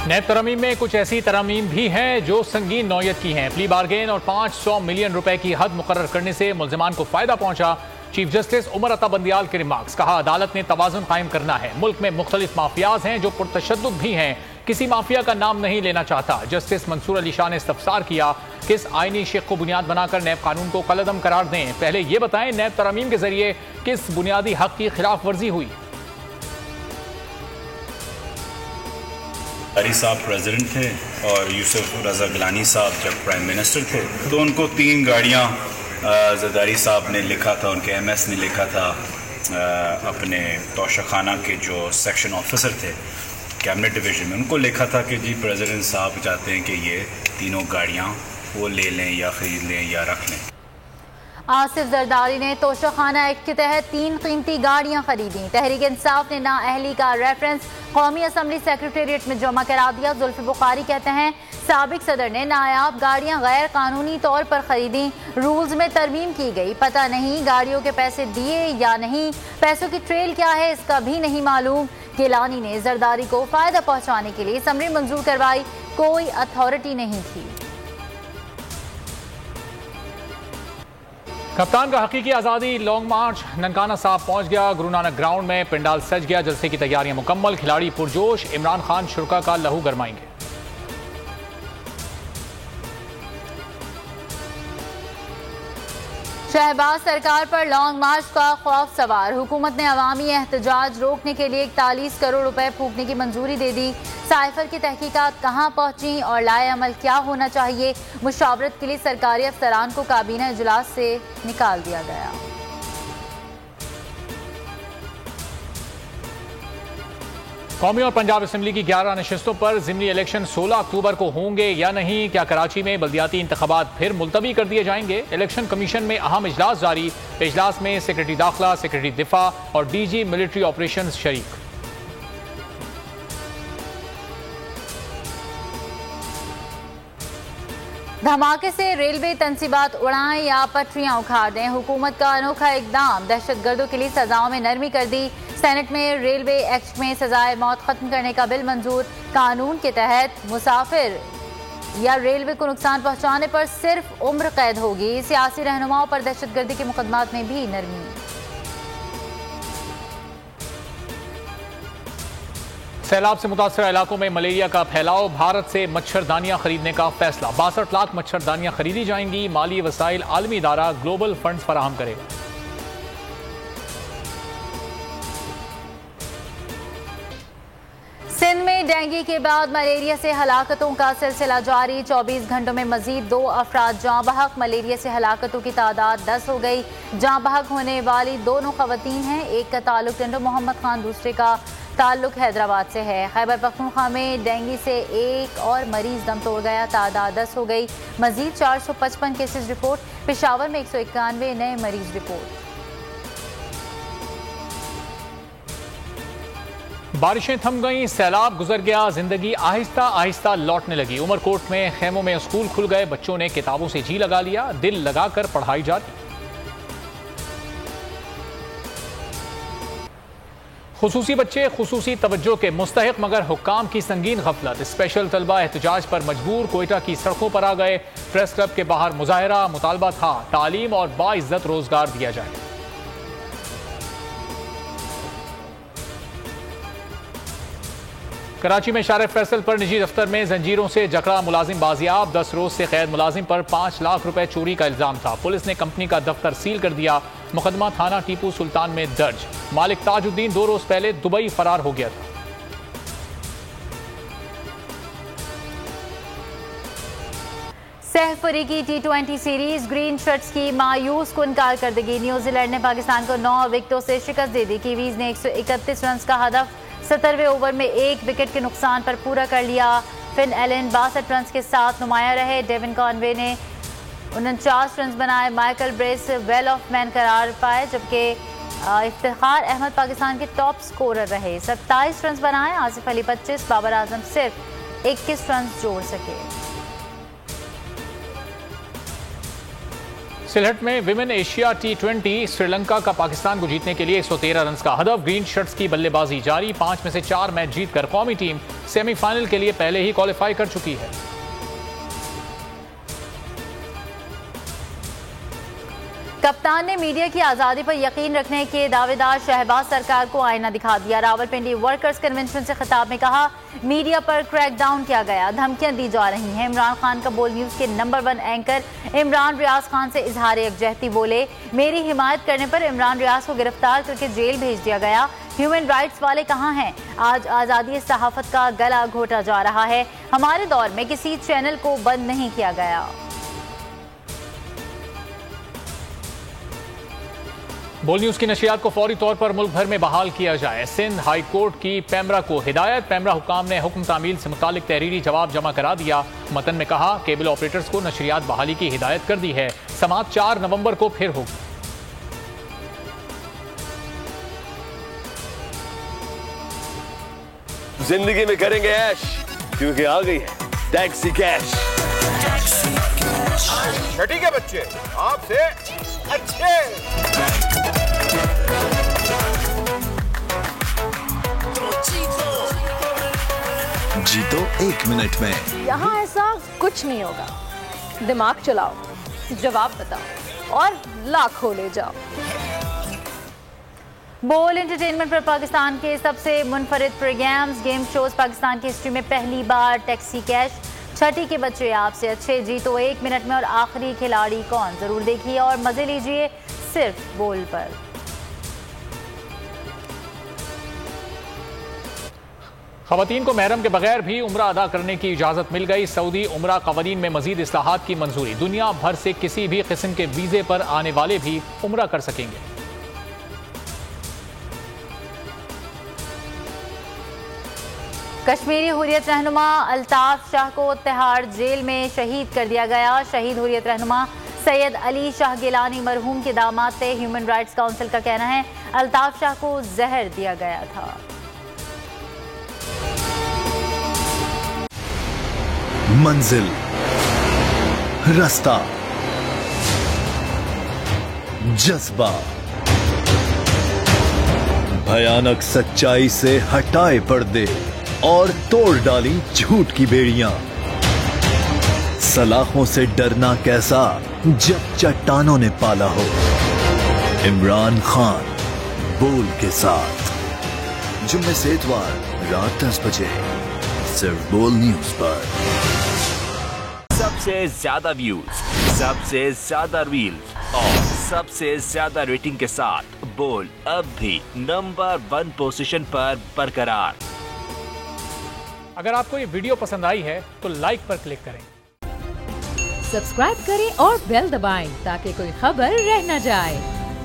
नैब तरमीम में कुछ ऐसी तरमीम भी हैं जो संगीन नौयत की हैं। प्ली बार्गेन और 500 मिलियन रुपए की हद मुकर्रर करने से मुल्जिमान को फायदा पहुंचा। चीफ जस्टिस उमर अता बंदियाल के रिमार्क्स। कहा, अदालत ने तवाज़ुन कायम करना है। मुल्क में मुख्तलिफ माफियाज हैं जो पुरतशद्दुद भी हैं। किसी माफिया का नाम नहीं लेना चाहता। जस्टिस मंसूर अली शाह ने इस्तफसार किया, किस आईनी शेख को बुनियाद बनाकर नैब कानून को कलअदम करार दें। पहले ये बताएं, नैब तरमीम के जरिए किस बुनियादी हक की खिलाफ वर्जी हुई। जरदारी साहब प्रेसिडेंट थे और यूसुफ रजा गिलानी साहब जब प्राइम मिनिस्टर थे तो उनको 3 गाड़ियाँ जरदारी साहब ने लिखा था, उनके एमएस ने लिखा था, अपने तोशाखाना के जो सेक्शन ऑफिसर थे कैबिनेट डिवीज़न में, उनको लिखा था कि जी प्रेसिडेंट साहब चाहते हैं कि ये तीनों गाड़ियाँ वो ले लें या ख़रीद लें या रख लें। आसिफ जरदारी ने तोशाखाना एक्ट के तहत 3 कीमती गाड़ियां खरीदी। तहरीक इंसाफ ने नाअहली का रेफरेंस कौमी असम्बली सेक्रेटेरिएट में जमा करा दिया। जुल्फ़ बुखारी कहते हैं, साबिक सदर ने नायाब गाड़ियां गैर कानूनी तौर पर खरीदी। रूल्स में तरमीम की गई, पता नहीं गाड़ियों के पैसे दिए या नहीं। पैसों की ट्रेल क्या है इसका भी नहीं मालूम। गिलानी ने जरदारी को फायदा पहुंचाने के लिए समरी मंजूर करवाई, कोई अथॉरिटी नहीं थी। कप्तान का हकीकी आज़ादी लॉन्ग मार्च ननकाना साहब पहुंच गया। गुरु नानक ग्राउंड में पंडाल सज गया। जलसे की तैयारियां मुकम्मल। खिलाड़ी पुरजोश। इमरान खान शुरा का लहू गरमाएंगे। शहबाज सरकार पर लॉन्ग मार्च का खौफ सवार। हुकूमत ने अवामी एहतजाज रोकने के लिए 41 करोड़ रुपए फूकने की मंजूरी दे दी। साइफर की तहकीकात कहां पहुंची और लाए अमल क्या होना चाहिए, मुशावरत के लिए सरकारी अफसरान को काबीना इजलास से निकाल दिया गया। कौमी और पंजाब असम्बली की 11 नशस्तों पर ज़िमनी इलेक्शन 16 अक्टूबर को होंगे या नहीं। क्या कराची में बल्दियाती इंतखाबात फिर मुलतवी कर दिए जाएंगे। इलेक्शन कमीशन में अहम इजलास जारी। इजलास में सेक्रेटरी दाखिला, सेक्रेटरी दिफा और डीजी मिलिट्री ऑपरेशन शरीक। धमाके से रेलवे तनसीबात उड़ाएं या पटरियां उखाड़ दें। हुकूमत का अनोखा इकदाम। दहशतगर्दों के लिए सजाओं में नरमी कर दी। सेनेट में रेलवे एक्ट में सजाए मौत खत्म करने का बिल मंजूर। कानून के तहत मुसाफिर या रेलवे को नुकसान पहुंचाने पर सिर्फ उम्र कैद होगी। सियासी रहनुमाओं पर दहशतगर्दी के मुकदमात में भी नरमी। सैलाब से मुतासर इलाकों में मलेरिया का फैलाव। भारत से मच्छरदानियां खरीदने का फैसला। 62 लाख मच्छरदानियां खरीदी जाएंगी। माली वसाइल आलमी इदारा ग्लोबल फंड्स फराहम करेगा। सिंध में डेंगू के बाद मलेरिया से हलाकतों का सिलसिला जारी। 24 घंटों में मजीद 2 अफराद जाँ बहक। मलेरिया से हलाकतों की तादाद 10 हो गई। जाँ बहक होने वाली दोनों खवातीन हैं। एक का ताल्लुक टंडो मोहम्मद खान, दूसरे का ताल्लुक हैदराबाद से है। खैबर पख्तूनख्वा में डेंगू से एक और मरीज दम तोड़ गया। तादाद 10 हो गई। मजीद 455 केसेस रिपोर्ट। पेशावर में 191 नए मरीज रिपोर्ट। बारिशें थम गईं, सैलाब गुजर गया। जिंदगी आहिस्ता आहिस्ता लौटने लगी। उमरकोट में खेमों में स्कूल खुल गए। बच्चों ने किताबों से जी लगा लिया। दिल लगाकर पढ़ाई जारी। खुसूसी बच्चे खुसूसी तवज्जो के मुस्तहिक, मगर हुक्काम की संगीन गफलत। स्पेशल तलबा एहतजाज पर मजबूर। कोयटा की सड़कों पर आ गए। प्रेस क्लब के बाहर मुजाहरा। मुतालबा था तालीम और बाइज्जत रोजगार दिया जाए। कराची में शारे फैसल पर निजी दफ्तर में जंजीरों से जकड़ा मुलाजिम बाजियाब। 10 रोज से कैद मुलाजिम पर 5 लाख रुपए चोरी का इल्जाम था। पुलिस ने कंपनी का दफ्तर सील कर दिया। मुकदमा थाना टीपू सुल्तान में दर्ज। मालिक ताजुद्दीन 2 रोज पहले दुबई फरार हो गया था। सहफुरी की T20 सीरीज ग्रीन शर्ट्स की मायूस कुन कारकर्दगी। न्यूजीलैंड ने पाकिस्तान को 9 विकेटों से शिकस्त दे दी। कीवीज ने 131 रन का हदफ 70वें ओवर में 1 विकेट के नुकसान पर पूरा कर लिया। फिन एलन 62 रन के साथ नुमाया रहे। डेविन कॉनवे ने 49 रन बनाए। Michael brace well of man करार पाए, जबकि इफ्तिखार अहमद पाकिस्तान के टॉप स्कोरर रहे। 27 रन बनाए। आसिफ अली 25, बाबर आजम सिर्फ 21 रन जोड़ सके। सिलहट में विमेन एशिया T20 श्रीलंका का पाकिस्तान को जीतने के लिए 113 रन का हदफ। ग्रीन शर्ट्स की बल्लेबाजी जारी। 5 में से 4 मैच जीतकर कौमी टीम सेमीफाइनल के लिए पहले ही क्वालिफाई कर चुकी है। कप्तान ने मीडिया की आज़ादी पर यकीन रखने के दावेदार शहबाज सरकार को आईना दिखा दिया। रावलपिंडी वर्कर्स कन्वेंशन से खिताब में कहा, मीडिया पर क्रैकडाउन किया गया, धमकियां दी जा रही हैं। इमरान खान का बोल न्यूज़ के नंबर 1 एंकर इमरान रियाज खान से इजहार यकजहती बोले, मेरी हिमायत करने पर इमरान रियाज को गिरफ्तार करके जेल भेज दिया गया। ह्यूमन राइट्स वाले कहाँ हैं? आज आज़ादी सहाफत का गला घोटा जा रहा है। हमारे दौर में किसी चैनल को बंद नहीं किया गया। बोल न्यूज की नशियात को फौरी तौर पर मुल्क भर में बहाल किया जाए। सिंध हाई कोर्ट की पैमरा को हिदायत। पैमरा हुकाम ने हुक्म तामील से मुतालिक तहरीरी जवाब जमा करा दिया। मतन में कहा, केबल ऑपरेटर्स को नशरियात बहाली की हिदायत कर दी है। समाअत 4 नवंबर को फिर होगी। जिंदगी में करेंगे ऐश, क्योंकि आ गई है टैक्सी कैश। छठी के बच्चे आपसे अच्छे। जीतो 1 मिनट में। यहाँ ऐसा कुछ नहीं होगा। दिमाग चलाओ, जवाब बताओ और लाखों ले जाओ। बोल एंटरटेनमेंट पर पाकिस्तान के सबसे मुनफरिद प्रोग्राम्स, गेम शोज पाकिस्तान की हिस्ट्री में पहली बार। टैक्सी कैश, छठी के बच्चे आपसे अच्छे, जीतो 1 मिनट में और आखिरी खिलाड़ी कौन, जरूर देखिए और मजे लीजिए सिर्फ बोल पर। खवातीन को महरम के बगैर भी उम्रा अदा करने की इजाजत मिल गई। सऊदी उम्रा कवानीन में मजीद इस्लाहात की मंजूरी। दुनिया भर से किसी भी किस्म के वीजे पर आने वाले भी उम्रा कर सकेंगे। कश्मीरी हुर्रियत रहनुमा अल्ताफ शाह को तिहाड़ जेल में शहीद कर दिया गया। शहीद हुर्रियत रहनुमा सैयद अली शाह गिलानी मरहूम के दामाद थे। ह्यूमन राइट्स काउंसिल का कहना है अल्ताफ शाह को जहर दिया गया था। मंजिल, रास्ता, जज्बा, भयानक सच्चाई से हटाए पर्दे और तोड़ डाली झूठ की बेड़ियां। सलाखों से डरना कैसा जब चट्टानों ने पाला हो। इमरान खान बोल के साथ जुम्मे से इतवार रात 10 बजे सिर्फ बोल न्यूज पर। सबसे ज्यादा व्यूज, सबसे ज्यादा रील्स और सबसे ज्यादा रेटिंग के साथ बोल अब भी नंबर 1 पोजीशन पर बरकरार। अगर आपको ये वीडियो पसंद आई है तो लाइक पर क्लिक करें, सब्सक्राइब करें और बेल दबाएं ताकि कोई खबर रह न जाए।